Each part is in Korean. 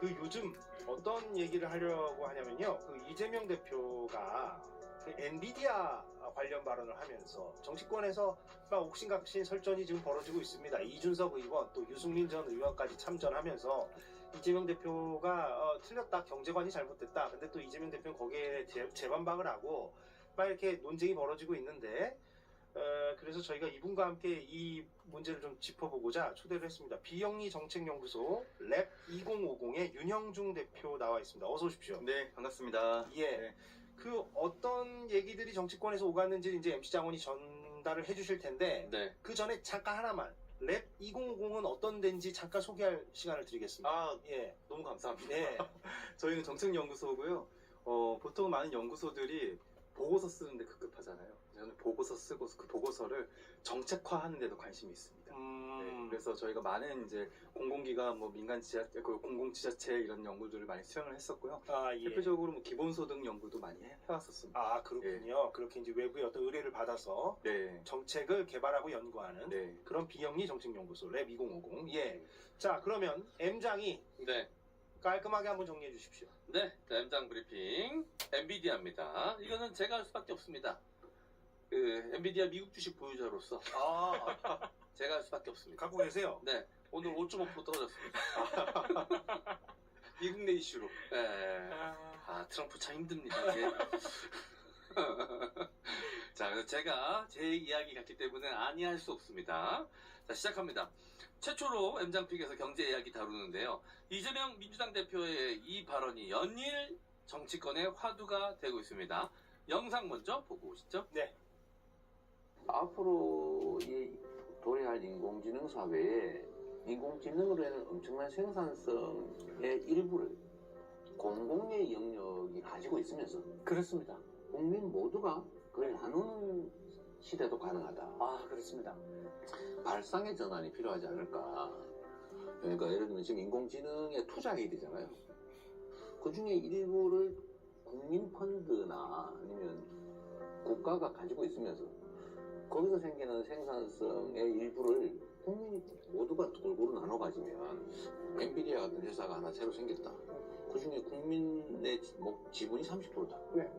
그 요즘 어떤 얘기를 하려고 하냐면요. 그 이재명 대표가 그 엔비디아 관련 발언을 하면서 정치권에서 막 옥신각신 설전이 지금 벌어지고 있습니다. 이준석 의원 또 유승민 전 의원까지 참전하면서 이재명 대표가 틀렸다, 경제관이 잘못됐다. 근데 또 이재명 대표는 거기에 재반박을 하고 막 이렇게 논쟁이 벌어지고 있는데 그래서 저희가 이분과 함께 이 문제를 좀 짚어보고자 초대를 했습니다. 비영리 정책연구소 랩 2050의 윤형중 대표 나와 있습니다. 어서 오십시오. 네, 반갑습니다. 예. 네. 그 어떤 얘기들이 정치권에서 오갔는지 이제 MC 장원이 전달을 해주실 텐데 네. 그 전에 잠깐 하나만 랩 2050은 어떤 데인지 잠깐 소개할 시간을 드리겠습니다. 아, 예. 너무 감사합니다. 네. 저희는 정책연구소고요. 보통 많은 연구소들이 보고서 쓰는데 급급하잖아요. 저는 보고서 쓰고 그 보고서를 정책화하는 데도 관심이 있습니다. 네, 그래서 저희가 많은 이제 공공기관, 뭐 민간 지자체, 그 공공지자체 이런 연구들을 많이 수행을 했었고요. 아, 예. 대표적으로 뭐 기본소득 연구도 많이 해왔었습니다. 아, 그렇군요. 그렇게 이제 외부의 어떤 의뢰를 받아서 네. 정책을 개발하고 연구하는 네. 그런 비영리 정책연구소 랩 2050. 예. 자, 그러면 M장이 네, 깔끔하게 한번 정리해 주십시오. 네, M장 브리핑 엔비디아입니다. 이거는 제가 할 수밖에 없습니다. 그 엔비디아 미국 주식 보유자로서 아, 제가 할 수밖에 없습니다. 갖고 계세요? 네, 오늘 5.5% 떨어졌습니다. 미국 내 이슈로. 네. 아, 트럼프 참 힘듭니다. 이게. 자, 그래서 제가 제 이야기 같기 때문에 아니할 수 없습니다. 자, 시작합니다. 최초로 M장픽에서 경제 이야기 다루는데요. 이재명 민주당 대표의 이 발언이 연일 정치권의 화두가 되고 있습니다. 영상 먼저 보고 오시죠. 네. 앞으로 이 도래할 인공지능 사회에 인공지능으로 인한 엄청난 생산성의 일부를 공공의 영역이 가지고 있으면서 그렇습니다. 국민 모두가 그걸 나누는 시대도 가능하다. 아, 그렇습니다. 발상의 전환이 필요하지 않을까. 그러니까 예를 들면 지금 인공지능에 투자해야 되잖아요. 그 중에 일부를 국민펀드나 아니면 국가가 가지고 있으면서 거기서 생기는 생산성의 일부를 국민 모두가 골고루 나눠 가지면 엔비디아 같은 회사가 하나 새로 생겼다. 그 중에 국민의 지분이 30%다. 네.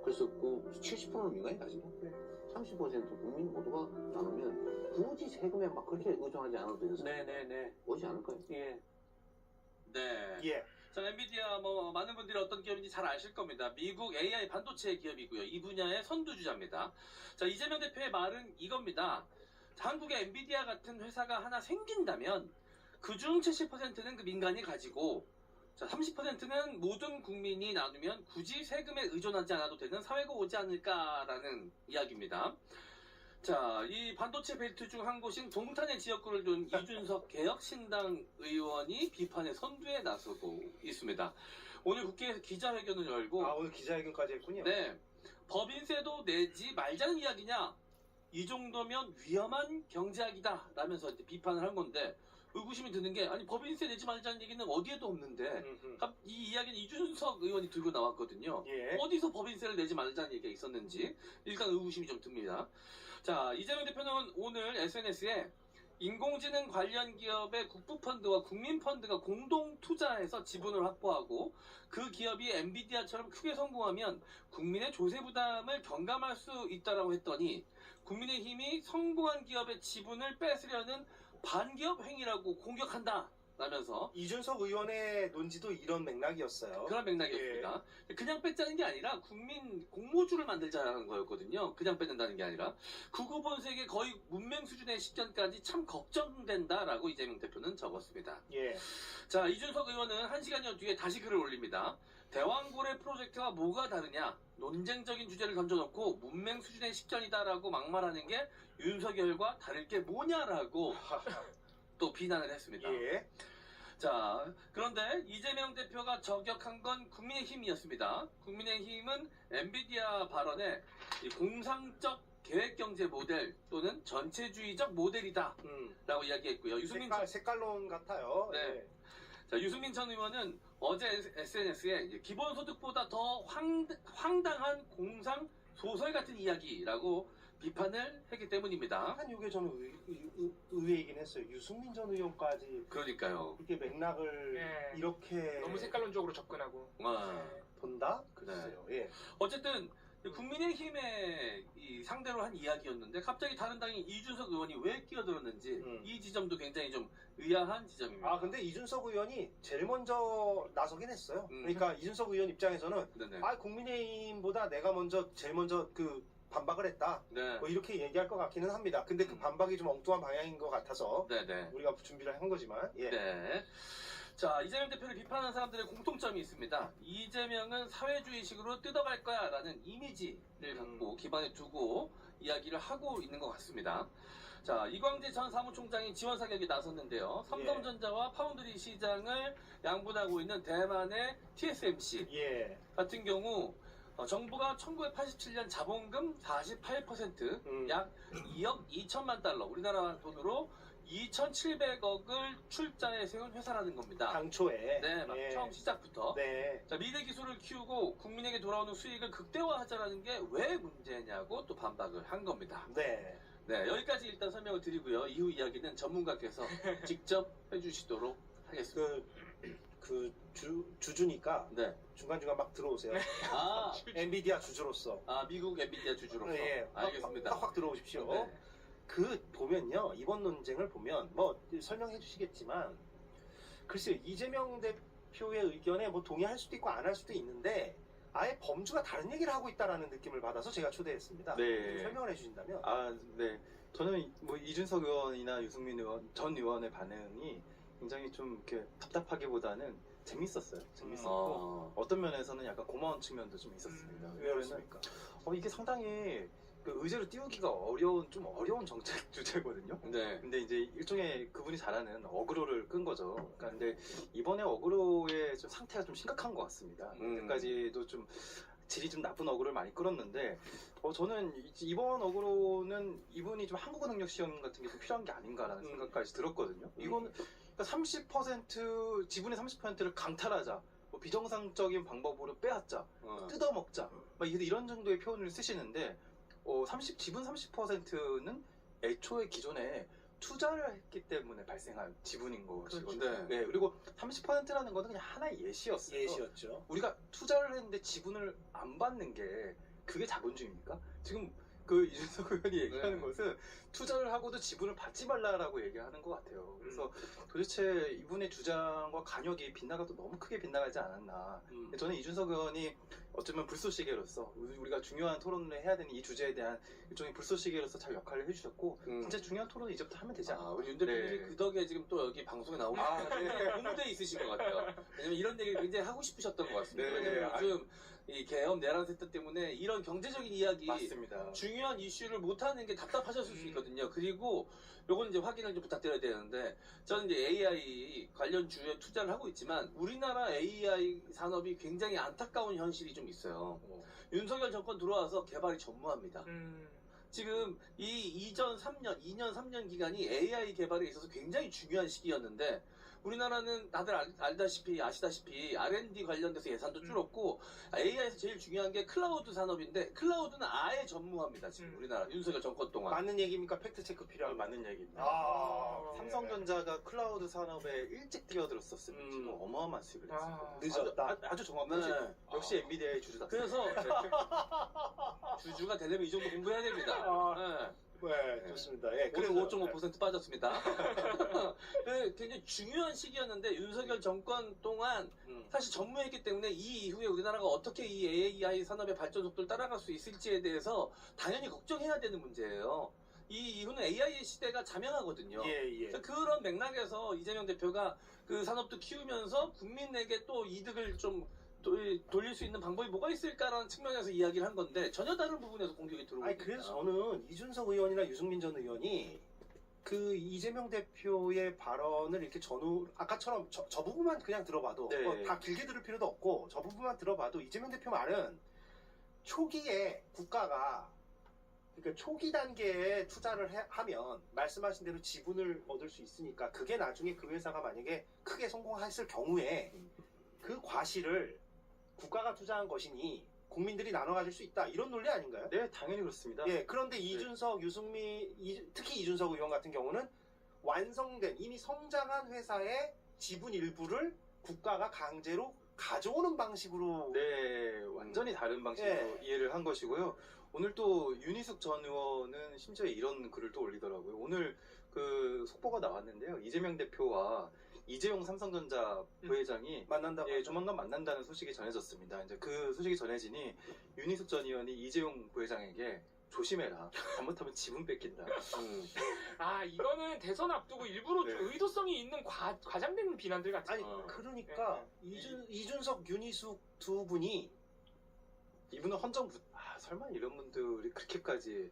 그래서 그 70%는 민간이 가지고 30% 국민 모두가 나누면 굳이 세금에 막 그렇게 의존하지 않아도 돼서 네네네. 오지 않을까요? 예. 네. 예. 자, 엔비디아 많은 분들이 어떤 기업인지 잘 아실 겁니다. 미국 AI 반도체 기업이고요. 이 분야의 선두주자입니다. 자, 이재명 대표의 말은 이겁니다. 자, 한국에 엔비디아 같은 회사가 하나 생긴다면 그중 70%는 그 민간이 가지고 자, 30%는 모든 국민이 나누면 굳이 세금에 의존하지 않아도 되는 사회가 오지 않을까라는 이야기입니다. 자, 이 반도체 벨트 중 한 곳인 동탄의 지역구를 둔 이준석 개혁신당 의원이 비판의 선두에 나서고 있습니다. 오늘 국회에서 기자회견을 열고 아, 오늘 기자회견까지 했군요. 네, 법인세도 내지 말자는 이야기냐? 이 정도면 위험한 경제학이다 라면서 이제 비판을 한 건데 의구심이 드는 게 아니 법인세 내지 말자는 얘기는 어디에도 없는데 이 이야기는 이준석 의원이 들고 나왔거든요. 예. 어디서 법인세를 내지 말자는 얘기가 있었는지 일단 의구심이 좀 듭니다. 자, 이재명 대표는 오늘 SNS에 인공지능 관련 기업의 국부펀드와 국민펀드가 공동 투자해서 지분을 확보하고 그 기업이 엔비디아처럼 크게 성공하면 국민의 조세 부담을 경감할 수 있다라고 했더니 국민의힘이 성공한 기업의 지분을 뺏으려는 반기업 행위라고 공격한다 라면서 이준석 의원의 논지도 이런 맥락이었어요. 그런 맥락이었습니다. 그냥 뺏자는 게 아니라 국민 공모주를 만들자는 거였거든요. 그냥 뺏는다는 게 아니라 극우 본색의 거의 문맹 수준의 식견까지 참 걱정된다라고 이재명 대표는 적었습니다. 예. 자, 이준석 의원은 1시간여 뒤에 다시 글을 올립니다. 대왕고래 프로젝트와 뭐가 다르냐? 논쟁적인 주제를 던져놓고 문맹 수준의 식견이다라고 막말하는 게 윤석열과 다를 게 뭐냐라고 또 비난을 했습니다. 예. 자, 그런데 이재명 대표가 저격한 건 국민의힘이었습니다. 국민의힘은 엔비디아 발언에 이 공상적 계획경제 모델 또는 전체주의적 모델이다 라고 이야기했고요. 유승민 색깔론 같아요. 네. 예. 자, 유승민 전 의원은 어제 SNS에 기본소득보다 더 황당한 공상 소설 같은 이야기라고 비판을 했기 때문입니다. 약간 이게 저는 의외이긴 했어요. 유승민 전 의원까지 그러니까요. 이렇게 맥락을 예. 이렇게 너무 색깔론적으로 접근하고. 아. 본다? 글쎄요. 예. 어쨌든 국민의힘의 이 상대로 한 이야기였는데 갑자기 다른 당인 이준석 의원이 왜 끼어들었는지 이 지점도 굉장히 좀 의아한 지점입니다. 아 근데 이준석 의원이 제일 먼저 나서긴 했어요. 음. 그러니까 이준석 의원 입장에서는 네네. 아 국민의힘보다 내가 제일 먼저 그 반박을 했다. 네. 뭐 이렇게 얘기할 것 같기는 합니다. 근데 그 반박이 좀 엉뚱한 방향인 것 같아서 네네. 우리가 준비를 한 거지만 예. 네. 자, 이재명 대표를 비판하는 사람들의 공통점이 있습니다. 이재명은 사회주의식으로 뜯어갈 거야 라는 이미지를 갖고 기반에 두고 이야기를 하고 있는 것 같습니다. 자, 이광재 전 사무총장이 지원 사격에 나섰는데요. 삼성전자와 파운드리 시장을 양분하고 있는 대만의 TSMC 예. 같은 경우 정부가 1987년 자본금 48% 약 2억 2천만 달러 우리나라 돈으로 2,700억을 출자해 세운 회사라는 겁니다. 당초에 네, 막 예. 처음 시작부터. 네. 자, 미래 기술을 키우고 국민에게 돌아오는 수익을 극대화하자라는 게 왜 문제냐고 또 반박을 한 겁니다. 네. 네, 여기까지 일단 설명을 드리고요. 이후 이야기는 전문가께서 직접 해주시도록 하겠습니다. 주주니까 네. 중간중간 막 들어오세요. 아, 엔비디아 주주로서. 미국 엔비디아 주주로서. 예. 알겠습니다. 확 들어오십시오. 네. 보면요. 이번 논쟁을 보면 뭐 설명해 주시겠지만 글쎄요. 이재명 대표의 의견에 뭐 동의할 수도 있고 안 할 수도 있는데 아예 범주가 다른 얘기를 하고 있다라는 느낌을 받아서 제가 초대했습니다. 네. 좀 설명을 해주신다면. 아, 네. 저는 뭐 이준석 의원이나 유승민 의원, 전 의원의 반응이 굉장히 좀 이렇게 답답하기보다는 재밌었어요. 재밌었고 어떤 면에서는 약간 고마운 측면도 좀 있었습니다. 왜 왜냐면은 그렇습니까? 이게 상당히 그 의제로 띄우기가 좀 어려운 정책 주제거든요. 네. 근데 이제 일종의 그분이 잘하는 어그로를 끈 거죠. 그러니까 근데 이번에 어그로의 좀 상태가 좀 심각한 것 같습니다. 이때까지도 좀 질이 좀 나쁜 어그로를 많이 끌었는데 저는 이번 어그로는 이분이 좀 한국어 능력 시험 같은 게 좀 필요한 게 아닌가라는 생각까지 들었거든요. 이거는 그러니까 30% 지분의 30%를 강탈하자. 뭐 비정상적인 방법으로 빼앗자, 뜯어먹자, 막 이런 정도의 표현을 쓰시는데 지분 30%는 애초에 기존에 투자를 했기 때문에 발생한 지분인 것이거든요. 그렇죠. 네, 그리고 30%라는 거는 그냥 하나의 예시였어요. 예시였죠. 우리가 투자를 했는데 지분을 안 받는 게 그게 자본주의입니까? 지금 그 이준석 의원이 얘기하는 네. 것은 투자를 하고도 지분을 받지 말라라고 얘기하는 것 같아요. 그래서 도대체 이분의 주장과 간역이 빗나가도 너무 크게 빗나가지 않았나. 저는 이준석 의원이 어쩌면 불쏘시개로서 우리가 중요한 토론을 해야 되는 이 주제에 대한 일종의 불쏘시개로서 잘 역할을 해주셨고 진짜 중요한 토론은 이제부터 하면 되지 않나. 우리 윤 대표님이 네. 그 덕에 지금 또 여기 방송에 나오고 공무대에 있으신 것 같아요. 왜냐면 이런 얘기를 굉장히 하고 싶으셨던 것 같습니다. 네. 왜냐면 요즘 이 계엄 내란 세트 때문에 이런 경제적인 이야기 맞습니다. 중요한 이슈를 못하는 게 답답하셨을 수 있거든요. 그리고 요건 이제 확인을 좀 부탁드려야 되는데 저는 이제 AI 관련 주에 투자를 하고 있지만 우리나라 AI 산업이 굉장히 안타까운 현실이 좀 있어요. 윤석열 정권 들어와서 개발이 전무합니다. 지금 이 2년 3년 기간이 AI 개발에 있어서 굉장히 중요한 시기였는데 우리나라는 다들 아시다시피 R&D 관련돼서 예산도 줄었고 AI에서 제일 중요한 게 클라우드 산업인데 클라우드는 아예 전무합니다. 지금 우리나라 윤석열 정권 동안. 맞는 얘기입니까? 팩트 체크 필요한 맞는 얘기입니다. 삼성전자 삼성전자가 클라우드 산업에 일찍 뛰어들었었으면 지금 어마어마한 수익을 했습니다. 늦었다. 아주 정확하지. 네. 역시 엔비디아의 주주다. 그래서 주주가 되려면 이 정도 공부해야 됩니다. 네, 좋습니다. 예, 그래서 그래서 5.5% 빠졌습니다. 네, 굉장히 중요한 시기였는데 윤석열 정권 동안 사실 전무했기 때문에 이 이후에 우리나라가 어떻게 이 AI 산업의 발전 속도를 따라갈 수 있을지에 대해서 당연히 걱정해야 되는 문제예요. 이 이후는 AI의 시대가 자명하거든요. 그래서 그런 맥락에서 이재명 대표가 그 산업도 키우면서 국민에게 또 이득을 좀 돌릴 수 있는 방법이 뭐가 있을까라는 측면에서 이야기를 한 건데 전혀 다른 부분에서 공격이 들어오고 아니 있습니다. 그래서 저는 이준석 의원이나 유승민 전 의원이 그 이재명 대표의 발언을 이렇게 아까처럼 저 부분만 그냥 들어봐도 다 길게 들을 필요도 없고 저 부분만 들어봐도 이재명 대표 말은 초기에 국가가 그러니까 초기 단계에 투자를 하면 말씀하신 대로 지분을 얻을 수 있으니까 그게 나중에 그 회사가 만약에 크게 성공했을 경우에 그 과실을 국가가 투자한 것이니 국민들이 나눠 가질 수 있다. 이런 논리 아닌가요? 네, 당연히 그렇습니다. 예, 그런데 이준석, 유승민, 특히 이준석 의원 같은 경우는 완성된 이미 성장한 회사의 지분 일부를 국가가 강제로 가져오는 방식으로 네, 완전히 다른 방식으로 예. 이해를 한 것이고요. 오늘 또 윤희숙 전 의원은 심지어 이런 글을 또 올리더라고요. 오늘 그 속보가 나왔는데요. 이재명 대표와 이재용 삼성전자 부회장이 만난다고 예, 하죠. 조만간 만난다는 소식이 전해졌습니다. 이제 그 소식이 전해지니 윤희숙 전 의원이 이재용 부회장에게 조심해라. 잘못하면 지분 뺏긴다. 아 이거는 대선 앞두고 일부러 네. 좀 의도성이 있는 과장된 비난들 같은. 아니 어. 그러니까 이준석, 윤희숙 두 분이 이분은 설마 이런 분들이 그렇게까지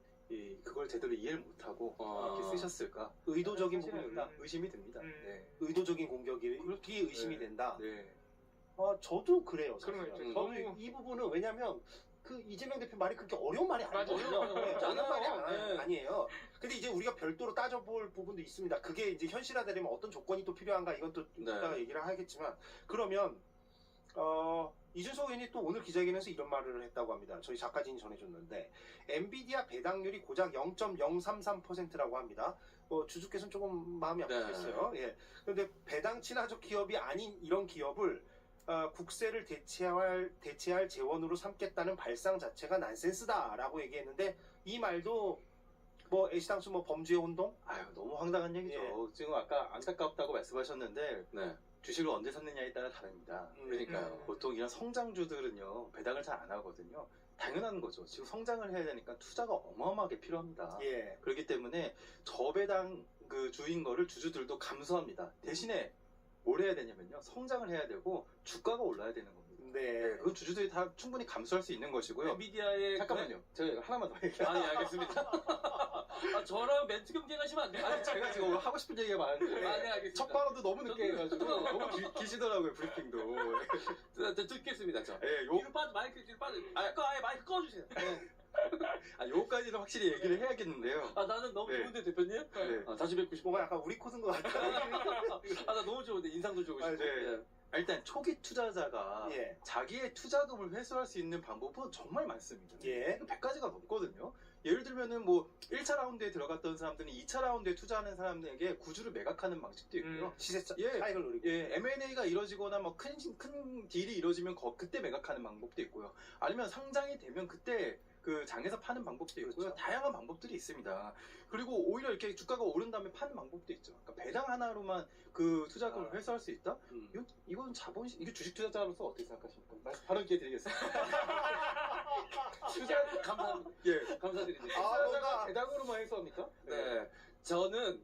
그걸 제대로 이해를 못하고 이렇게 쓰셨을까? 의도적인 사실은 부분이 있다. 의심이 듭니다. 음. 네. 의도적인 공격이 의심이 네. 된다. 네. 저도 그래요. 그런 거 사실은. 있죠. 저는 너무- 이 부분은 왜냐면 그 이재명 대표 말이 그렇게 어려운 말이 맞아요. 아니거든요. 어렵지 어려운 말이 않아요. 네. 아니에요. 근데 이제 우리가 별도로 따져볼 부분도 있습니다. 그게 이제 현실화되려면 어떤 조건이 또 필요한가 이건 또 네. 이따가 얘기를 하겠지만 그러면 이준석 의원이 또 오늘 기자회견에서 이런 말을 했다고 합니다. 저희 작가진이 전해줬는데 엔비디아 배당률이 고작 0.033%라고 합니다. 주주께서는 조금 마음이 네. 아프겠어요. 예. 그런데 배당 친화적 기업이 아닌 이런 기업을 국세를 대체할 재원으로 삼겠다는 발상 자체가 난센스다라고 얘기했는데 이 말도 뭐 애시당초 뭐 범죄의 혼동? 아유, 너무 황당한 얘기죠. 예. 지금 아까 안타깝다고 말씀하셨는데 네. 주식을 언제 샀느냐에 따라 다릅니다. 그러니까요. 보통 이런 성장주들은요 배당을 잘 안 하거든요. 당연한 거죠. 지금 성장을 해야 되니까 투자가 어마어마하게 필요합니다. 예. 그렇기 때문에 저배당 그 주인 거를 주주들도 감수합니다. 대신에 뭘 해야 되냐면요. 성장을 해야 되고 주가가 올라야 되는 겁니다. 네. 네, 그건 주주들이 다 충분히 감수할 수 있는 것이고요. 엔비디아의 잠깐만요. 제가 하나만 더 얘기해요. 아, 예, 알겠습니다. 저랑 멘트 경쟁하시면 안 돼요? 아니, 제가 지금 오늘 하고 싶은 얘기가 많은데 아, 네, 알겠습니다. 첫 발언도 너무 늦게 해가지고 너무 기시더라고요 브리핑도. 듣겠습니다, 저. 예, 뒤로 빠져, 마이크 뒤로 빠져. 아예 마이크 꺼주세요. 요까지는 확실히 얘기를 해야겠는데요. 나는 너무 네. 좋은데, 대표님? 네. 다시 뵙고 싶어. 뭐가 약간 우리 코드인 것 같아요. 나 너무 좋은데, 인상도 좋고 싶어. 네. 일단 초기 투자자가 예. 자기의 투자금을 회수할 수 있는 방법은 정말 많습니다. 예. 100가지가 넘거든요. 예를 들면은 뭐 1차 라운드에 들어갔던 사람들은 2차 라운드에 투자하는 사람들에게 구주를 매각하는 방식도 있고요. 시세 예. 차익을 노리고. 예, M&A가 이루어지거나 뭐 큰 딜이 이루어지면 그때 매각하는 방법도 있고요. 아니면 상장이 되면 그때 그 장에서 파는 방법도 있고요. 그렇죠. 다양한 방법들이 있습니다. 그리고 오히려 이렇게 주가가 오른 다음에 파는 방법도 있죠. 그러니까 배당 하나로만 그 투자금을 회수할 수 있다? 이건 자본식, 이게 주식 투자자로서 어떻게 생각하십니까? 발언 기회 드리겠습니다. 투자 감사합니다. 예. 감사드립니다. 아, 투자자가 배당으로만 회수합니까? 네. 저는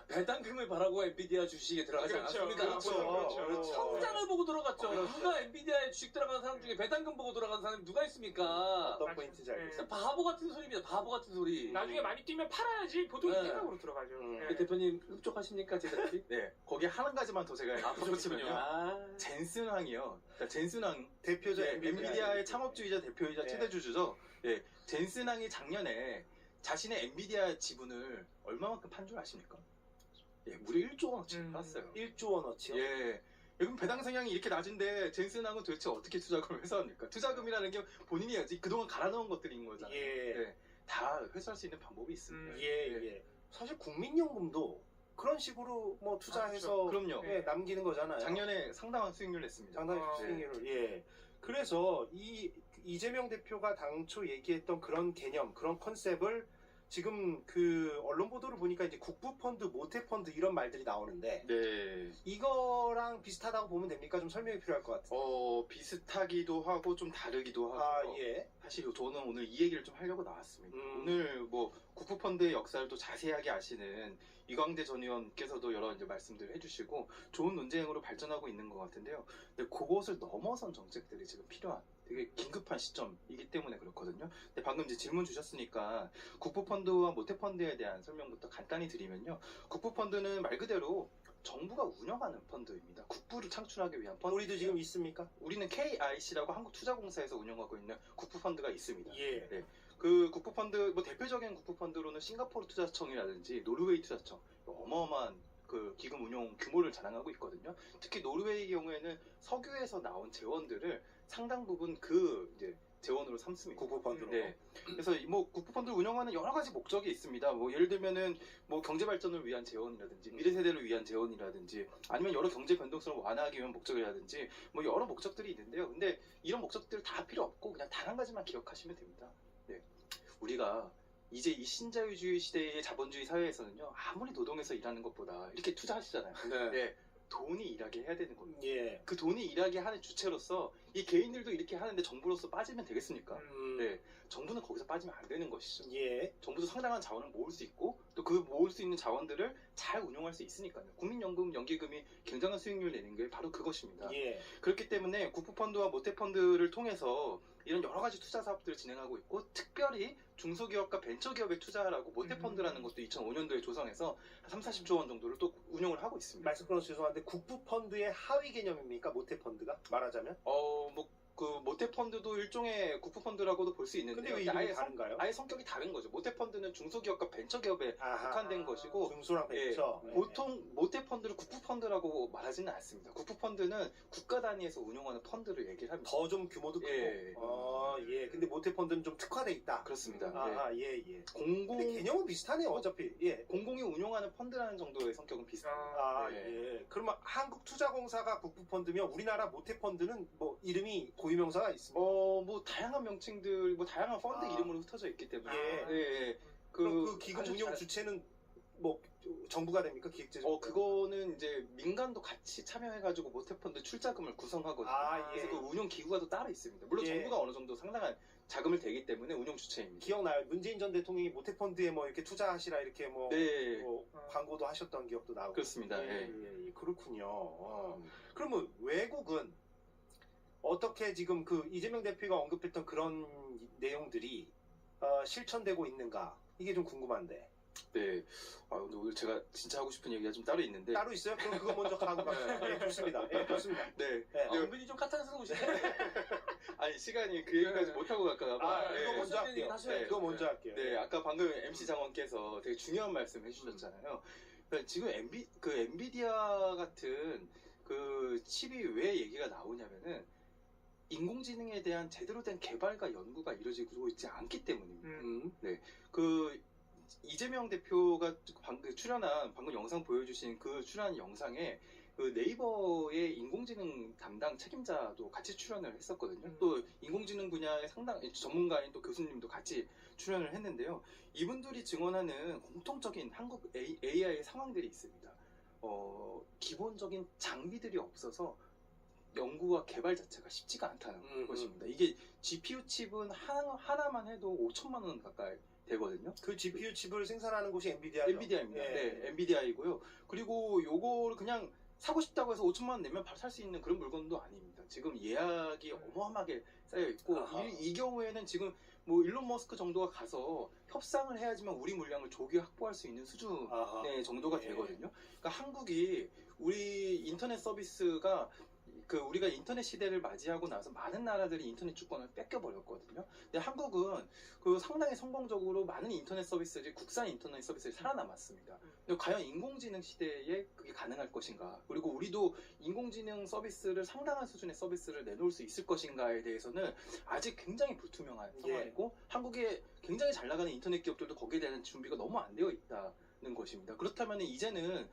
배당금을 바라고 엔비디아 주식에 들어가지 그렇죠. 않았습니다. 그렇죠. 성장을 보고 들어갔죠. 그렇죠. 누가 엔비디아에 주식 들어가는 사람 중에 배당금 보고 들어가는 사람이 누가 있습니까? 어떤 포인트인지 알겠어요. 진짜 바보 같은 소리입니다. 바보 같은 소리. 나중에 많이 뛰면 팔아야지 보통 이 네. 생각으로 들어가죠. 네. 대표님 흡족하십니까 제작비? 네. 거기에 한 가지만 더 제가 덧붙이면요. 아, 젠슨왕이요. 그러니까 젠슨왕 대표적 예, 엔비디아의 창업주이자 대표이자 예. 최대주주죠. 예, 젠슨왕이 작년에 자신의 엔비디아 지분을 얼마만큼 판 줄 아십니까? 예, 무려 1조 원어치 땄어요. 1조 원어치요? 예. 그럼 배당 성향이 이렇게 낮은데 젠슨왕은 도대체 어떻게 투자금을 회수합니까? 투자금이라는 게 본인이 그동안 갈아넣은 것들인 거잖아요. 예. 다 회수할 수 있는 방법이 있습니다. 예. 사실 국민연금도 그런 식으로 뭐 투자해서 그럼요. 예, 남기는 거잖아요. 작년에 상당한 수익률 냈습니다. 상당히 아, 수익률을 예. 그래서 이재명 대표가 당초 얘기했던 그런 개념, 그런 컨셉을 지금 그 언론 보도를 보니까 이제 국부펀드, 모태펀드 이런 말들이 나오는데 네. 이거랑 비슷하다고 보면 됩니까? 좀 설명이 필요할 것 같아요. 비슷하기도 하고 좀 다르기도 하고. 아, 예. 사실 저는 오늘 이 얘기를 좀 하려고 나왔습니다. 오늘 뭐 국부펀드의 역사를 또 자세하게 아시는 이광재 전 의원께서도 여러 이제 말씀들을 해주시고 좋은 논쟁으로 발전하고 있는 것 같은데요. 근데 그것을 넘어선 정책들이 지금 필요한 되게 긴급한 시점이기 때문에 그렇거든요. 근데 방금 이제 질문 주셨으니까 국부펀드와 모태펀드에 대한 설명부터 간단히 드리면요. 국부펀드는 말 그대로 정부가 운영하는 펀드입니다. 국부를 창출하기 위한 펀드. 우리도 지금 있습니까? 우리는 KIC라고 한국투자공사에서 운영하고 있는 국부펀드가 있습니다. 예. 네. 그 국부펀드 뭐 대표적인 국부펀드로는 싱가포르 투자청이라든지 노르웨이 투자청 어마어마한 그 기금 운용 규모를 자랑하고 있거든요. 특히 노르웨이 경우에는 석유에서 나온 재원들을 상당 부분 그 이제 재원으로 삼습니다. 국부펀드로. 네. 그래서 뭐 국부펀드를 운영하는 여러 가지 목적이 있습니다. 뭐 예를 들면은 뭐 경제 발전을 위한 재원이라든지 미래 세대를 위한 재원이라든지 아니면 여러 경제 변동성을 완화하기 위한 목적이라든지 뭐 여러 목적들이 있는데요. 근데 이런 목적들 다 필요 없고 그냥 단 한 가지만 기억하시면 됩니다. 네. 우리가 이제 이 신자유주의 시대의 자본주의 사회에서는요, 아무리 노동해서 일하는 것보다 이렇게 투자하시잖아요. 네. 네. 돈이 일하게 해야 되는 겁니다. 예. 그 돈이 일하게 하는 주체로서 이 개인들도 이렇게 하는데 정부로서 빠지면 되겠습니까? 네, 정부는 거기서 빠지면 안 되는 것이죠. 예. 정부도 상당한 자원을 모을 수 있고 또 그 모을 수 있는 자원들을 잘 운용할 수 있으니까요. 국민연금, 연기금이 굉장한 수익률을 내는 게 바로 그것입니다. 예. 그렇기 때문에 국부펀드와 모태펀드를 통해서 이런 여러 가지 투자 사업들을 진행하고 있고 특별히 중소기업과 벤처기업에 투자하라고 모태펀드라는 것도 2005년도에 조성해서 한 3, 40조 원 정도를 또 운용을 하고 있습니다. 말씀 끊어서 죄송한데 국부펀드의 하위 개념입니까? 모태펀드가 말하자면? 뭐 그 모태펀드도 일종의 국부펀드라고도 볼 수 있는데 근데 왜 이름이 다른가요? 아예 성격이 다른 거죠. 모태펀드는 중소기업과 벤처기업에 아하. 국한된 것이고 중소랑 벤처. 네. 보통 모태펀드를 국부펀드라고 말하지는 않습니다. 국부펀드는 국가 단위에서 운용하는 펀드를 얘기를 합니다. 더 좀 규모도 크고. 예. 예. 근데 모태펀드는 좀 특화돼 있다. 그렇습니다. 아하, 예, 예. 공공 근데 개념은 비슷하네요, 어차피. 예. 공공이 운용하는 펀드라는 정도의 성격은 비슷합니다. 아, 네. 예. 그러면 한국투자공사가 국부펀드면 우리나라 모태펀드는 뭐 이름이 고유명사가 있습니다. 뭐 다양한 명칭들, 뭐 다양한 펀드 아. 이름으로 흩어져 있기 때문에 예. 그럼 그 기금 아주 운용 잘- 주체는 뭐 정부가 됩니까? 기획재정? 그거는 이제 민간도 같이 참여해가지고 모태펀드 출자금을 구성하거든요. 아, 예. 그래서 그 운용 기구가 또 따로 있습니다. 물론 예. 정부가 어느 정도 상당한 자금을 대기 때문에 운용 주체입니다. 기억나요? 문재인 전 대통령이 모태펀드에 뭐 이렇게 투자하시라 이렇게 뭐, 네, 뭐 광고도 하셨던 기억도 나고. 그렇습니다. 예, 예. 예, 예. 그렇군요. 그러면 외국은 어떻게 지금 그 이재명 대표가 언급했던 그런 내용들이 실천되고 있는가? 이게 좀 궁금한데. 네. 근데 오늘 제가 진짜 하고 싶은 얘기가 좀 따로 있는데. 따로 있어요? 그럼 그거 먼저 가고 갑시다. 예, 좋습니다. 예, 좋습니다. 네. 예. 은근히 좀 까탈스러우시네. 아니 시간이 그 얘기까지 네. 못 하고 갈까 봐. 아, 네. 이거 먼저 하셔야 되긴 할게요. 하셔야죠. 그거 먼저 할게요. 네, 아까 방금 MC 장원께서 되게 중요한 말씀 해주셨잖아요. 그러니까 지금 엔비디아 같은 그 칩이 왜 얘기가 나오냐면은 인공지능에 대한 제대로 된 개발과 연구가 이루어지고 있지 않기 때문입니다. 그 이재명 대표가 방금 영상 보여주신 그 출연한 영상에 그 네이버의 인공지능 담당 책임자도 같이 출연을 했었거든요. 또 인공지능 분야의 상당 전문가인 또 교수님도 같이 출연을 했는데요. 이분들이 증언하는 공통적인 한국 AI의 상황들이 있습니다. 기본적인 장비들이 없어서 연구와 개발 자체가 쉽지가 않다는 것입니다. 이게 GPU 칩은 하나만 해도 5천만 원 가까이 되거든요. 그 GPU 칩을 생산하는 곳이 엔비디아죠. 엔비디아입니다. 예. 네, 엔비디아이고요. 그리고 요거를 그냥 사고 싶다고 해서 5천만 원 내면 바로 살 수 있는 그런 물건도 아닙니다. 지금 예약이 어마어마하게 쌓여 있고 아하. 이 경우에는 지금 뭐 일론 머스크 정도가 가서 협상을 해야지만 우리 물량을 조기 확보할 수 있는 수준의 아하. 정도가 예. 되거든요. 그러니까 한국이 우리 인터넷 서비스가 우리가 인터넷 시대를 맞이하고 나서 많은 나라들이 인터넷 주권을 뺏겨버렸거든요. 근데 한국은 상당히 성공적으로 많은 인터넷 서비스들이 국산 인터넷 서비스들이 살아남았습니다. 근데 과연 인공지능 시대에 그게 가능할 것인가? 그리고 우리도 인공지능 서비스를 상당한 수준의 서비스를 내놓을 수 있을 것인가에 대해서는 아직 굉장히 불투명한 예. 상황이고 한국의 굉장히 잘 나가는 인터넷 기업들도 거기에 대한 준비가 너무 안 되어 있다는 것입니다. 그렇다면 이제는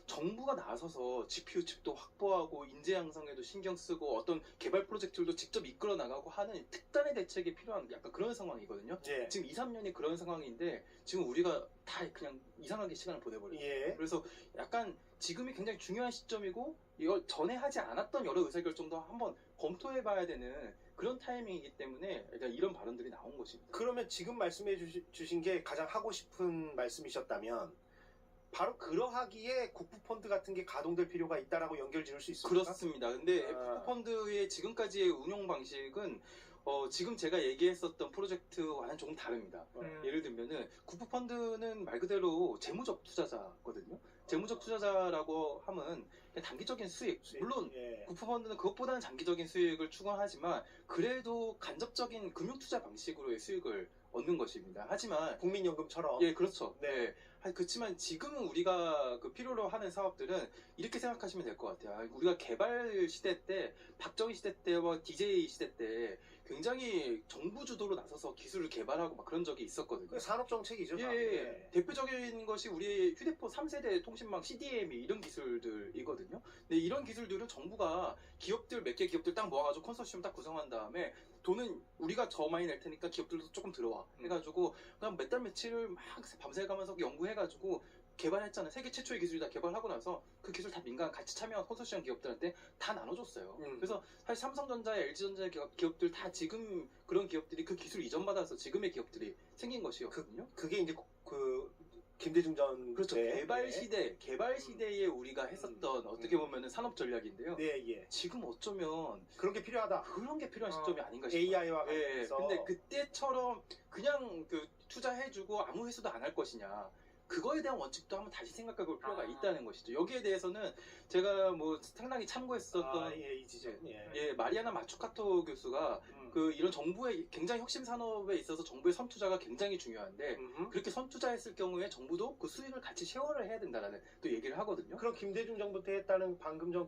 정부가 나서서 GPU 칩도 확보하고 인재 양성에도 신경 쓰고 어떤 개발 프로젝트들도 직접 이끌어 나가고 하는 특단의 대책이 필요한 약간 그런 상황이거든요. 예. 지금 2, 3년이 그런 상황인데 지금 우리가 다 그냥 이상하게 시간을 보내버려요. 예. 그래서 약간 지금이 굉장히 중요한 시점이고 이걸 전에 하지 않았던 여러 의사결정도 한번 검토해봐야 되는 그런 타이밍이기 때문에 일단 이런 발언들이 나온 것입니다. 그러면 지금 말씀해 주신 게 가장 하고 싶은 말씀이셨다면 바로 그러하기에 국부펀드 같은 게 가동될 필요가 있다라고 연결 지을 수 있습니까? 그렇습니다. 근데 아. 국부펀드의 지금까지의 운용 방식은 지금 제가 얘기했었던 프로젝트와는 조금 다릅니다. 예를 들면은 국부펀드는 말 그대로 재무적 투자자거든요. 재무적 투자자라고 하면 그냥 단기적인 수익. 물론 예. 국부펀드는 그것보다는 장기적인 수익을 추구하지만 그래도 간접적인 금융투자 방식으로의 수익을 얻는 것입니다. 하지만 국민연금처럼. 예, 그렇죠. 네. 그렇지만 지금은 우리가 그 필요로 하는 사업들은 이렇게 생각하시면 될 것 같아요. 우리가 개발 시대 때, 박정희 시대 때와 DJ 시대 때 굉장히 정부 주도로 나서서 기술을 개발하고 막 그런 적이 있었거든요. 그 산업 정책이죠. 예, 다. 예. 대표적인 것이 우리의 휴대폰 3세대 통신망 CDMA 이런 기술들이거든요. 근데 이런 기술들은 정부가 기업들 몇 개 기업들 딱 모아가지고 컨소시엄 딱 구성한 다음에 돈은 우리가 더 많이 낼 테니까 기업들도 조금 들어와 해가지고 그냥 몇 달 며칠을 막 밤새 가면서 연구해가지고 개발했잖아요. 세계 최초의 기술이다 개발하고 나서 그 기술 다 민간 같이 참여한 컨소시엄 기업들한테 다 나눠줬어요. 그래서 사실 삼성전자, LG전자 기업들 다 지금 그런 기업들이 그 기술 이전받아서 지금의 기업들이 생긴 것이거든요. 그게 이제 그 김대중 전 그렇죠. 때. 개발 시대에 우리가 했었던 어떻게 보면은 산업 전략인데요. 네, 예. 지금 어쩌면 그런 게 필요하다. 그런 게 필요한 시점이 아닌가 싶어요. AI와 예, 관련해서. 근데 그때처럼 그냥 그 투자해주고 아무 회수도 안 할 것이냐. 그거에 대한 원칙도 한번 다시 생각해 볼 필요가 있다는 것이죠. 여기에 대해서는 제가 뭐 상당히 참고했었던 이 지점. 예. 예, 마리아나 마추카토 교수가 그 이런 정부의 굉장히 혁신 산업에 있어서 정부의 선투자가 굉장히 중요한데 그렇게 선투자했을 경우에 정부도 그 수익을 같이 쉐어를 해야 된다라는 또 얘기를 하거든요. 그럼 김대중 정부 때 했다는 방금 전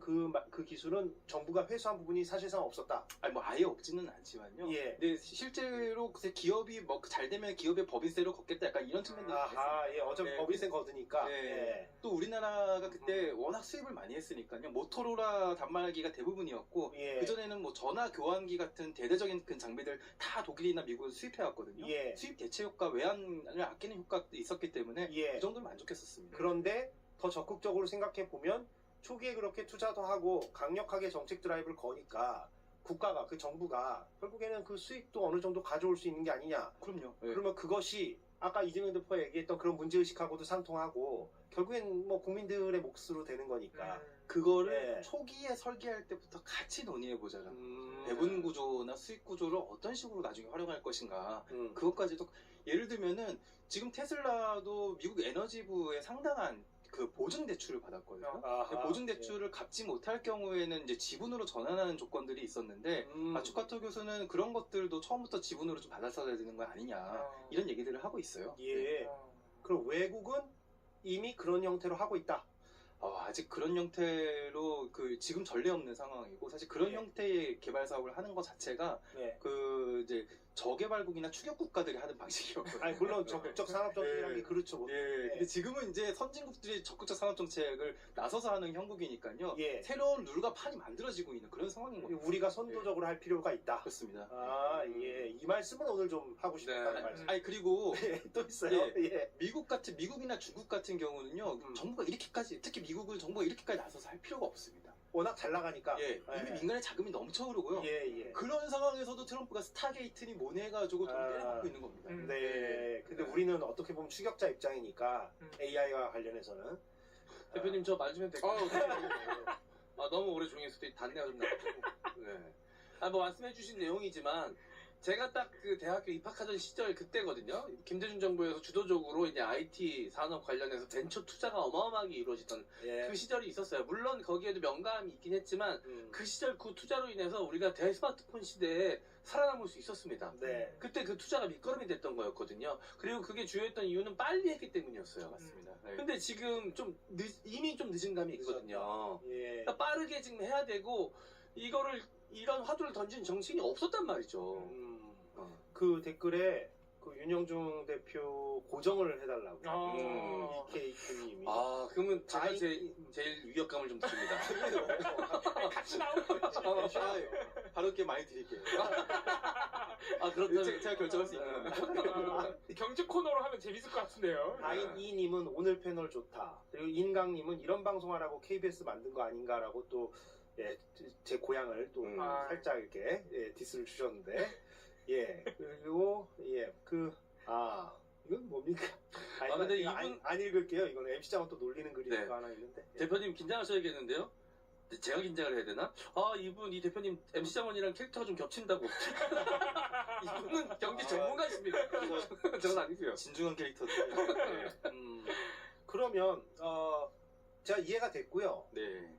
그 기술은 정부가 회수한 부분이 사실상 없었다. 아니 뭐 아예 없지는 않지만요. 예. 근데 실제로 글쎄 기업이 뭐 잘 되면 기업의 법인세로 걷겠다 약간 이런 측면도 아하, 예. 어차피 예. 법인세 거드니까. 예. 예. 또 우리나라가 그때 워낙 수입을 많이 했으니까요. 모토로라 단말기가 대부분이었고 예. 그전에는 뭐 전화 교환기 같은 대대적인 그 장비들 다 독일이나 미국에서 수입해왔거든요. 예. 수입 대체 효과, 외환을 아끼는 효과도 있었기 때문에 예. 그 정도는 만족했었습니다. 그런데 더 적극적으로 생각해 보면 초기에 그렇게 투자도 하고 강력하게 정책 드라이브를 거니까 국가가 그 정부가 결국에는 그 수익도 어느 정도 가져올 수 있는 게 아니냐. 그럼요. 예. 그러면 그것이 아까 이재명 대표가 얘기했던 그런 문제의식하고도 상통하고 결국엔 뭐 국민들의 몫으로 되는 거니까. 그거를 예. 초기에 설계할 때부터 같이 논의해보자라. 음. 배분 구조나 수익 구조를 어떤 식으로 나중에 활용할 것인가. 음. 그것까지도 예를 들면은 지금 테슬라도 미국 에너지부에 상당한 그 보증 대출을 받았거든요. 아하. 보증 대출을 갚지 못할 경우에는 이제 지분으로 전환하는 조건들이 있었는데 마추카토 교수는 그런 것들도 처음부터 지분으로 좀 받았어야 되는 거 아니냐 이런 얘기들을 하고 있어요. 예. 그럼 외국은 이미 그런 형태로 하고 있다. 아직 그런 형태로 그 지금 전례 없는 상황이고 사실 그런 예. 형태의 개발 사업을 하는 것 자체가 네. 그 이제 저개발국이나 추격 국가들이 하는 방식이었거든요. 아니 물론 적극적 산업 정책이라는 게 그렇죠. 뭐. 예, 근데 지금은 이제 선진국들이 적극적 산업 정책을 나서서 하는 형국이니까요. 예. 새로운 룰과 판이 만들어지고 있는 그런 상황인 거예요. 우리가 선도적으로 할 필요가 있다. 그렇습니다. 예. 이 말씀을 오늘 좀 하고 싶다는 네. 말씀. 아니 그리고 예, 또 있어요. 예. 미국이나 중국 같은 경우는요, 정부가 이렇게까지 특히 미국은 정부가 이렇게까지 나서서 할 필요가 없습니다. 워낙 잘 나가니까. 예, 이미 민간의 자금이 넘쳐 흐르고요. 예. 그런 상황에서도 트럼프가 스타게이트니 뭐니 해가지고 돈 때려먹고 있는 겁니다. 네. 근데 우리는 어떻게 보면 추격자 입장이니까 AI와 관련해서는 대표님 저 말 좀 해도 될까요? 네. 너무 오래 조용히 있을 때 단내가 좀 나가지고. 네. 뭐 말씀해주신 내용이지만 제가 딱 그 대학교 입학하던 시절 그때거든요. 김대중 정부에서 주도적으로 이제 IT 산업 관련해서 벤처 투자가 어마어마하게 이루어지던 예. 그 시절이 있었어요. 물론 거기에도 명감이 있긴 했지만 그 시절 그 투자로 인해서 우리가 대스마트폰 시대에 살아남을 수 있었습니다. 네. 그때 그 투자가 밑거름이 됐던 거였거든요. 그리고 그게 주요했던 이유는 빨리 했기 때문이었어요. 맞습니다. 네. 근데 지금 좀 이미 좀 늦은 감이 있거든요. 예. 그러니까 빠르게 지금 해야 되고 이런 화두를 던진 정치인이 없었단 말이죠. 그 댓글에 그 윤영중 대표 고정을 해달라고. EKQ님이. 그러면 제가 아이- 제일 위협감을 좀 드립니다. 같이 나오는 거지. 바로 이렇게 많이 드릴게요. 그렇다면 제가 결정할 수 있는 겁니다. 경제 코너로 하면 재밌을 것 같은데요. 다인이님은 오늘 패널 좋다. 그리고 인강님은 이런 방송하라고 KBS 만든 거 아닌가라고 또 예, 제 고향을 또 살짝 이렇게 디스를 주셨는데 예 그리고 이건 뭡니까? 근데 이거 이분- 안 읽을게요. 이거는 MC장은 또 놀리는 글이 네. 하나 있는데. 예. 대표님 긴장하셔야겠는데요? 제가 긴장을 해야 되나? 이 대표님 MC 장원이랑 캐릭터가 좀 겹친다고. 이분은 경제 전문가십니까? 저는 아니고요. 진중한 캐릭터들. 그러면 제가 이해가 됐고요. 네.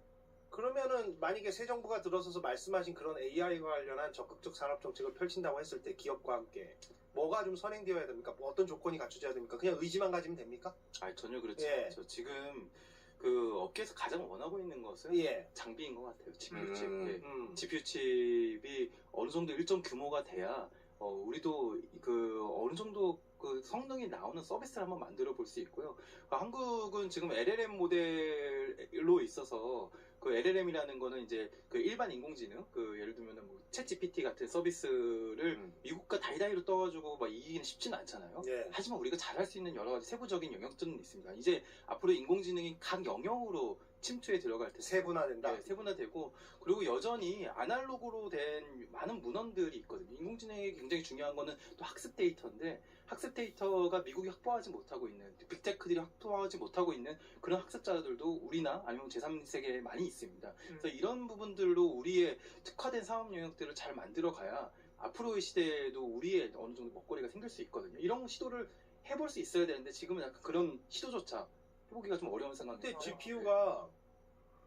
그러면은 만약에 새 정부가 들어서서 말씀하신 그런 AI와 관련한 적극적 산업 정책을 펼친다고 했을 때 기업과 함께 뭐가 좀 선행되어야 됩니까? 뭐 어떤 조건이 갖춰져야 됩니까? 그냥 의지만 가지면 됩니까? 아니 전혀 그렇지 예. 않죠. 지금 그 업계에서 가장 원하고 있는 것은 예. 장비인 것 같아요. GPU 칩. 음. 예. GPU 칩이 어느 정도 일정 규모가 돼야 우리도 그 어느 정도 그 성능이 나오는 서비스를 한번 만들어 볼 수 있고요. 한국은 지금 LLM 모델로 있어서 그 LLM이라는 거는 이제 그 일반 인공지능, 그 예를 들면은 뭐 챗GPT 같은 서비스를 미국과 다이다이로 떠가지고 막 이기는 쉽지는 않잖아요. 예. 하지만 우리가 잘할 수 있는 여러 가지 세부적인 영역들은 있습니다. 이제 앞으로 인공지능이 각 영역으로 침투에 들어갈 때 세분화된다. 네, 세분화되고 그리고 여전히 아날로그로 된 많은 문헌들이 있거든요. 인공지능이 굉장히 중요한 거는 또 학습 데이터인데 학습 데이터가 미국이 확보하지 못하고 있는 빅테크들이 확보하지 못하고 있는 그런 학습자들도 우리나 아니면 제3세계에 많이 있습니다. 그래서 이런 부분들로 우리의 특화된 사업 영역들을 잘 만들어 가야 앞으로의 시대에도 우리의 어느 정도 먹거리가 생길 수 있거든요. 이런 시도를 해볼 수 있어야 되는데 지금은 약간 그런 시도조차 해보기가 좀 어려운 상황입니다. 근데 GPU가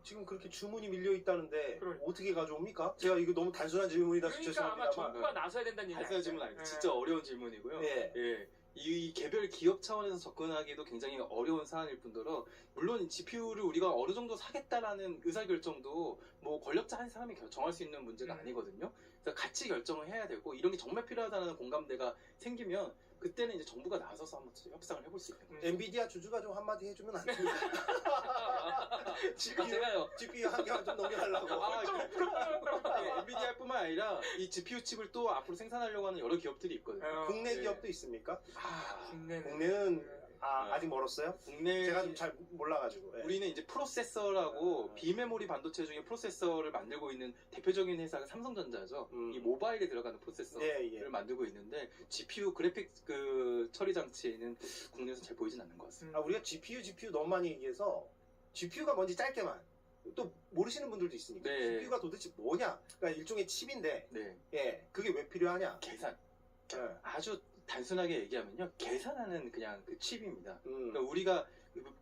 지금 그렇게 주문이 밀려 있다는데 그러니까. 어떻게 가져옵니까? 제가 이거 너무 단순한 질문이다 그러니까 아마 죄송합니다만. 정부가 나서야 된다는 얘기 발사 질문 아니고 진짜 어려운 질문이고요. 예. 예. 이 개별 기업 차원에서 접근하기도 굉장히 어려운 사안일 뿐더러 물론 GPU를 우리가 어느 정도 사겠다라는 의사결정도 뭐 권력자 한 사람이 정할 수 있는 문제가 아니거든요. 그래서 같이 결정을 해야 되고 이런 게 정말 필요하다는 공감대가 생기면 그때는 이제 정부가 나서서 한번 협상을 해볼 수 있는 거죠. 엔비디아 주주가 좀 한마디 해주면 안 됩니까? GPU, 제가요. GPU 한 개만 좀 넘겨달라고. 엔비디아뿐만 아니라 이 GPU 칩을 또 앞으로 생산하려고 하는 여러 기업들이 있거든요. 국내 네. 기업도 있습니까? 국내는 국내는 아직 멀었어요? 국내 제가 좀 잘 몰라가지고. 예. 우리는 이제 프로세서라고 비메모리 반도체 중에 프로세서를 만들고 있는 대표적인 회사가 삼성전자죠. 이 모바일에 들어가는 프로세서를 예. 만들고 있는데 GPU 그래픽 그 처리 장치는 국내에서 잘 보이진 않는 것 같습니다. 우리가 GPU 너무 많이 얘기해서 GPU가 뭔지 짧게만 또 모르시는 분들도 있으니까 네. GPU가 도대체 뭐냐? 그러니까 일종의 칩인데 네, 예, 그게 왜 필요하냐? 계산. 예. 아주 단순하게 얘기하면요, 계산하는 그냥 그 칩입니다. 음. 그러니까 우리가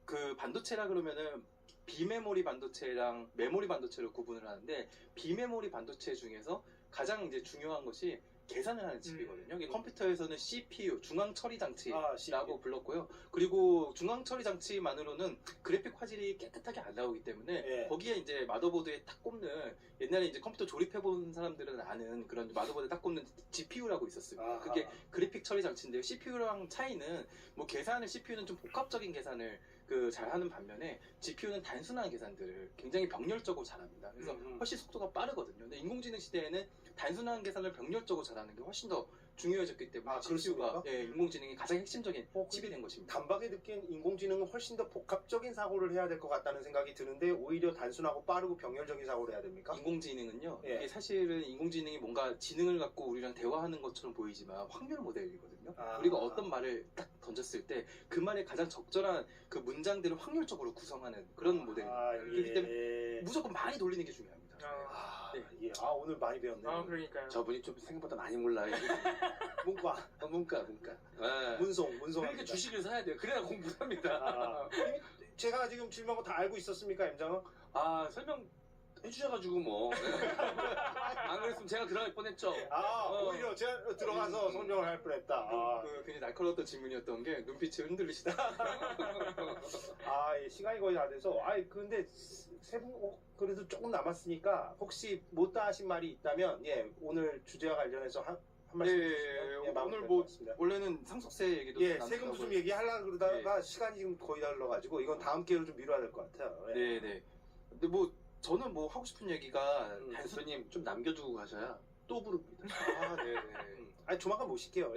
그 반도체라 그러면은 비메모리 반도체랑 메모리 반도체로 구분을 하는데 비메모리 반도체 중에서 가장 이제 중요한 것이 계산을 하는 칩이거든요. 이게 컴퓨터에서는 CPU, 중앙 처리 장치라고 CPU. 불렀고요. 그리고 중앙 처리 장치만으로는 그래픽 화질이 깨끗하게 안 나오기 때문에 예. 거기에 이제 마더보드에 딱 꼽는 옛날에 이제 컴퓨터 조립해 본 사람들은 아는 그런 마더보드에 딱 꼽는 GPU라고 있었습니다. 그게 그래픽 처리 장치인데요. CPU랑 차이는 뭐 계산을 CPU는 좀 복합적인 계산을 그 잘하는 반면에 GPU는 단순한 계산들을 굉장히 병렬적으로 잘합니다. 그래서 훨씬 속도가 빠르거든요. 근데 인공지능 시대에는 단순한 계산을 병렬적으로 잘하는 게 훨씬 더 중요해졌기 때문에 GPU가 그렇습니까? 인공지능의 가장 핵심적인 칩이 된 것입니다. 단박에 느낀 인공지능은 훨씬 더 복합적인 사고를 해야 될 것 같다는 생각이 드는데 오히려 단순하고 빠르고 병렬적인 사고를 해야 됩니까? 인공지능은요. 예. 이게 사실은 인공지능이 뭔가 지능을 갖고 우리랑 대화하는 것처럼 보이지만 확률 모델이거든요. 우리가 어떤 말을 딱 던졌을 때 그 말에 가장 적절한 그 문장들을 확률적으로 구성하는 그런 모델입니다. 그렇기 때문에 무조건 많이 돌리는 게 중요합니다. 네. 예. 오늘 많이 배웠네요. 그러니까요. 저분이 좀 생각보다 많이 몰라요. 문과, 문과. 네. 문송. 그러니까 주식을 사야 돼요. 그래야 공부를 합니다. 이미 제가 지금 질문한 거 다 알고 있었습니까, 임장은? 설명 해주셔가지고 뭐. 안 그랬으면 제가 들어갈 뻔했죠. 오히려 제가 들어가서 설명을 할 뻔했다. 그 굉장히 날카로웠던 질문이었던 게 눈빛이 흔들리시다. 예, 시간이 거의 다 돼서. 근데 세 분 그래도 조금 남았으니까 혹시 못다 하신 말이 있다면 오늘 주제와 관련해서 한 말씀 해주시면 오늘 뭐 원래는 상속세 얘기도 세금 부좀 얘기하려고 그러다가 시간이 지금 거의 다 흘러가지고 이건 다음 기회로 좀 미뤄야 될 것 같아요. 네네. 근데 뭐 저는 뭐 하고 싶은 얘기가 대표님 좀 남겨두고 가셔야 또 부릅니다. 네네. 조만간 모실게요.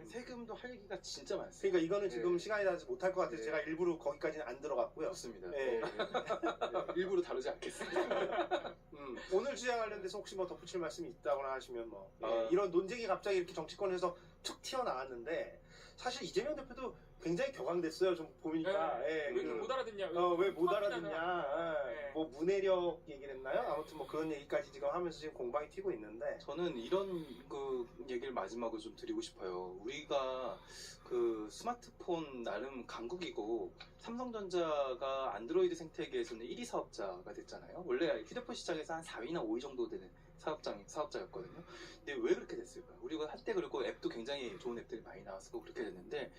세금도 할 얘기가 진짜 많습니다. 그러니까 이거는 지금 시간이 나서 못할 것 같아서 네. 제가 일부러 거기까지는 안 들어갔고요. 그렇습니다. 네. 일부러 다루지 않겠습니다. 오늘 주제 관련돼서 혹시 뭐 덧붙일 말씀이 있다거나 하시면 아. 이런 논쟁이 갑자기 이렇게 정치권에서 툭 튀어나왔는데 사실 이재명 대표도 굉장히 격앙됐어요. 좀 보니까. 왜 이렇게 못 알아듣냐? 왜 못 알아듣냐. 네. 뭐 문해력 얘기를 했나요? 아무튼 뭐 그런 얘기까지 지금 하면서 지금 공방이 튀고 있는데 저는 이런 그 얘기를 마지막으로 좀 드리고 싶어요. 우리가 그 스마트폰 나름 강국이고 삼성전자가 안드로이드 생태계에서는 1위 사업자가 됐잖아요. 원래 휴대폰 시장에서 한 4위나 5위 정도 되는 사업자였거든요. 근데 왜 그렇게 됐을까? 우리가 한때 그리고 앱도 굉장히 좋은 앱들이 많이 나왔고 그렇게 됐는데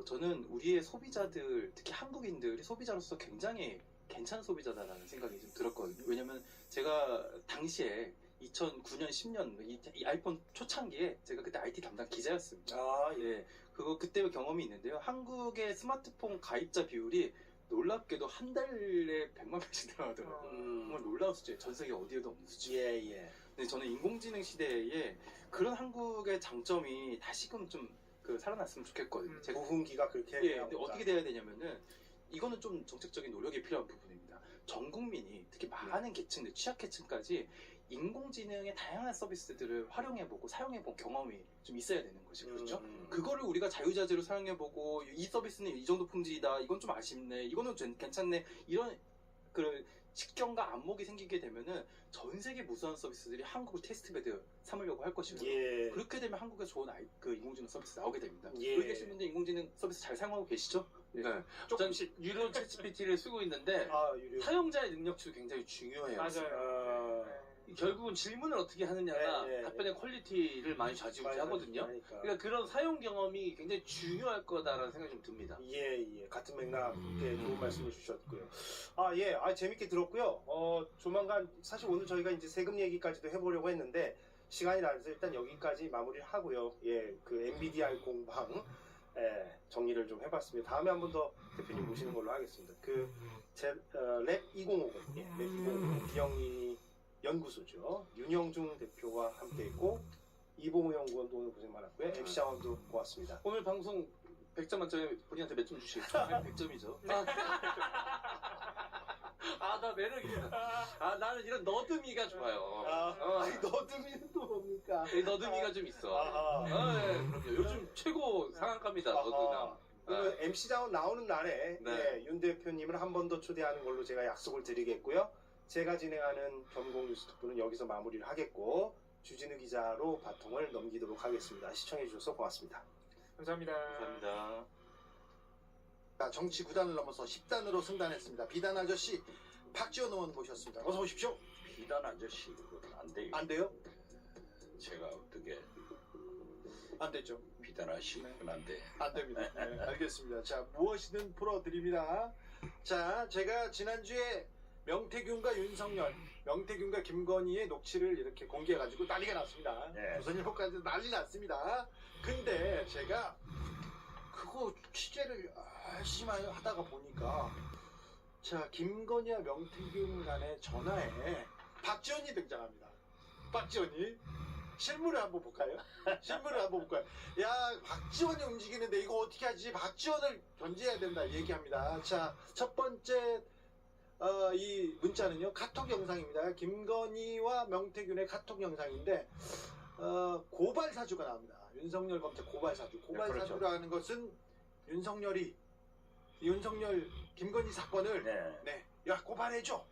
저는 우리의 소비자들, 특히 한국인들이 소비자로서 굉장히 괜찮은 소비자다라는 생각이 좀 들었거든요. 왜냐면 제가 당시에 2009년, 10년 이 아이폰 초창기에 제가 그때 IT 담당 기자였습니다. 아, 예. 예, 그거 그때 경험이 있는데요. 한국의 스마트폰 가입자 비율이 놀랍게도 한 달에 100만 명씩 늘어나더라고요. 정말 놀라운 수치예요. 전 세계 어디에도 없는 수치. 예, 예. 근데 저는 인공지능 시대에 그런 한국의 장점이 다시금 좀 살아났으면 좋겠거든요. 제가 부흥기가 그렇게 예, 해야 근데 보다. 어떻게 돼야 되냐면은 이거는 좀 정책적인 노력이 필요한 부분입니다. 전 국민이 특히 많은 계층들, 취약계층까지 인공지능의 다양한 서비스들을 활용해보고 사용해본 경험이 좀 있어야 되는 것이 그렇죠. 그거를 우리가 자유자재로 사용해보고 이 서비스는 이 정도 품질이다, 이건 좀 아쉽네, 이거는 괜찮네, 이런 그 직경과 안목이 생기게 되면은 전 세계 무수한 서비스들이 한국을 테스트베드 삼으려고 할 것이고요. 예. 그렇게 되면 한국에 좋은 인공지능 서비스 나오게 됩니다. 예. 여기 계신 분들 인공지능 서비스 잘 사용하고 계시죠? 네. 조금씩. 전 유료 챗GPT를 쓰고 있는데 아, 유료. 사용자의 능력치도 굉장히 중요해요. 맞아요. 아, 결국은 질문을 어떻게 하느냐가 네, 네, 답변의 퀄리티를 많이 좌지우지하거든요. 그러니까. 그러니까 그런 사용 경험이 굉장히 중요할 거다라는 생각이 좀 듭니다. 예, 예. 같은 맥락에 좋은 말씀을 주셨고요. 아, 예. 아, 재밌게 들었고요. 조만간, 사실 오늘 저희가 이제 세금 얘기까지도 해보려고 했는데, 시간이 나서 일단 여기까지 마무리를 하고요. 예, 그 MBDI 공방, 예, 정리를 좀 해봤습니다. 다음에 한 번 더 대표님 모시는 걸로 하겠습니다. 랩 2050, 예, 랩 2050, 비영리 연구소죠. 윤영중 대표와 함께 했고, 이봉우 연구원도 오늘 고생 많았고요. MC 자원도 고맙습니다. 오늘 방송 100점 만점에 본인한테 몇 점 주시겠어요? 100점이죠. 아, 나 매력 있어. 아, 나는 이런 너드미가 좋아요. 아니, 너드미는 또 뭡니까? 이 너드미가 좀 있어. 아하. 예, 그럼요. 요즘 최고 상한가입니다, 너드나. 그러면 MC 자원 나오는 날에 네. 예, 윤 대표님을 한 번 더 초대하는 걸로 제가 약속을 드리겠고요. 제가 진행하는 겸공 뉴스 특보는 여기서 마무리를 하겠고, 주진우 기자로 바통을 넘기도록 하겠습니다. 시청해주셔서 고맙습니다. 감사합니다. 감사합니다. 자, 정치 9단을 넘어서 10단으로 승단했습니다. 비단 아저씨 박지원 의원 모셨습니다. 어서 오십시오. 비단 아저씨 그건 안 돼요. 안 돼요? 제가 어떻게 안 되죠. 비단하시면 안 돼. 안 됩니다. 네, 알겠습니다. 자, 무엇이든 풀어드립니다. 자, 제가 지난주에 명태균과 윤석열, 명태균과 김건희의 녹취를 이렇게 공개해가지고 난리가 났습니다. 네. 조선일보까지 난리 났습니다. 근데 제가 그거 취재를 열심히 하다가 보니까 자, 김건희와 명태균 간의 전화에 박지원이 등장합니다. 박지원이 실물을 한번 볼까요? 실물을 한번 볼까요? 야, 박지원이 움직이는데 이거 어떻게 하지? 박지원을 견제해야 된다 얘기합니다. 자, 첫 번째 이 문자는요, 카톡 영상입니다. 김건희와 명태균의 카톡 영상인데 고발 사주가 나옵니다. 윤석열 검찰 고발 사주. 고발 그렇죠. 사주라는 것은 윤석열 김건희 사건을 야, 고발해줘.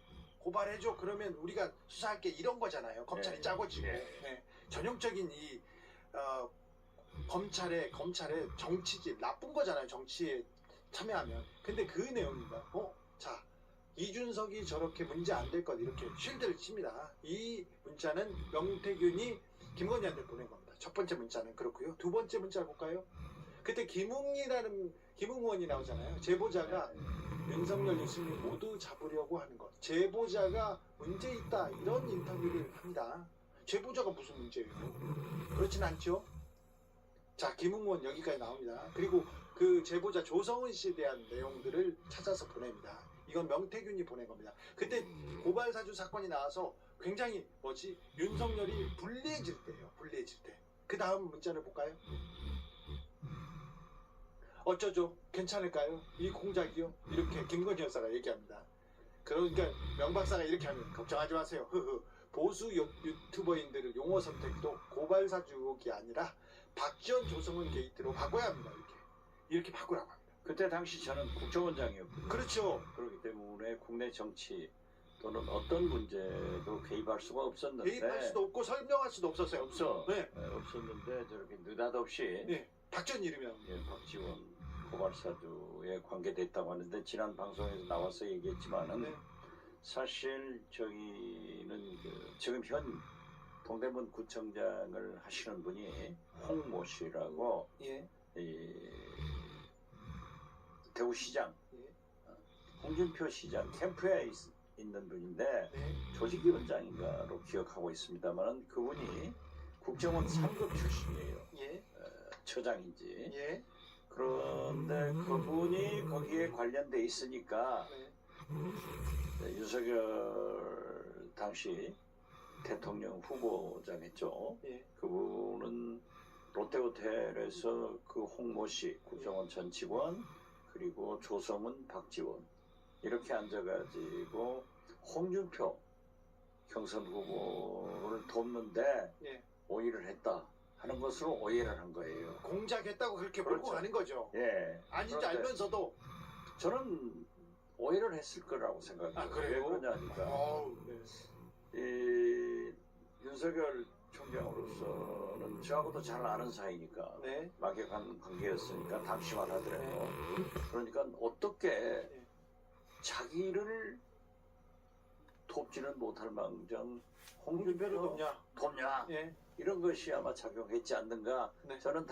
그러면 우리가 수사할게, 이런 거잖아요. 검찰이 네. 짜고지고. 네. 네. 전형적인 이 검찰의 정치질, 나쁜 거잖아요. 정치에 참여하면. 근데 그 내용입니다. 자, 이준석이 저렇게 문제 안 될 것, 이렇게 쉴드를 칩니다. 이 문자는 명태균이 김건희한테 보낸 겁니다. 첫 번째 문자는 그렇고요. 두 번째 문자 볼까요? 그때 김웅원이 나오잖아요. 제보자가 윤석열, 유승민 모두 잡으려고 하는 것. 제보자가 문제 있다, 이런 인터뷰를 합니다. 제보자가 무슨 문제예요? 그렇진 않죠. 자, 김웅원 여기까지 나옵니다. 그리고 그 제보자 조성은 씨에 대한 내용들을 찾아서 보냅니다. 이건 명태균이 보낸 겁니다. 그때 고발사주 사건이 나와서 굉장히 윤석열이 불리해질 때예요. 불리해질 때. 그 다음 문자를 볼까요? 어쩌죠? 괜찮을까요? 이 공작이요? 이렇게 김건희 여사가 얘기합니다. 그러니까 명박사가 이렇게 하면 걱정하지 마세요. 보수 유튜버인들의 용어 선택도 고발사주 의혹이 아니라 박지원 조성은 게이트로 바꿔야 합니다. 이렇게 바꾸라고 합니다. 그때 당시 저는 국정원장이었거든요. 그렇죠. 그렇기 때문에 국내 정치 또는 어떤 문제도 개입할 수가 없었는데 개입할 수도 없고 설명할 수도 없었어요. 없어. 네. 없었는데 저렇게 느닷없이 네. 박전 이름이요. 예, 박지원 고발사주에 관계됐다고 하는데 지난 방송에서 나와서 얘기했지만은 네. 사실 저희는 지금 현 동대문 구청장을 하시는 분이 홍모 씨라고 예. 이 대구시장 예. 홍준표 시장 캠프에 있는 분인데 네. 조직위원장인가로 기억하고 있습니다만 그분이 국정원 3급 출신이에요. 예. 처장인지. 예. 그런데 그분이 거기에 관련돼 있으니까 네. 윤석열 당시 대통령 후보자겠죠. 예. 그분은 롯데호텔에서 그 홍모 씨, 국정원 전 직원, 그리고 조성은, 박지원 이렇게 앉아가지고 홍준표 경선 후보를 돕는데 예. 오해를 했다 하는 것으로 오해를 한 거예요. 공작했다고 그렇게 몰고 그렇죠. 가는 거죠. 예. 아닌지 그런데 알면서도. 저는 오해를 했을 거라고 생각해요. 아, 그래요? 왜 그러냐니까 어우, 네. 이 윤석열 총장으로서는 저하고도 잘 아는 사이니까 네. 막연한 관계였으니까 당시만 하더라도 그러니까 어떻게 자기를 돕지는 못할 망정 홍준표를 홍준표를 돕냐? 돕냐 예. 이런 것이 아마 작용했지 않는가 네. 저는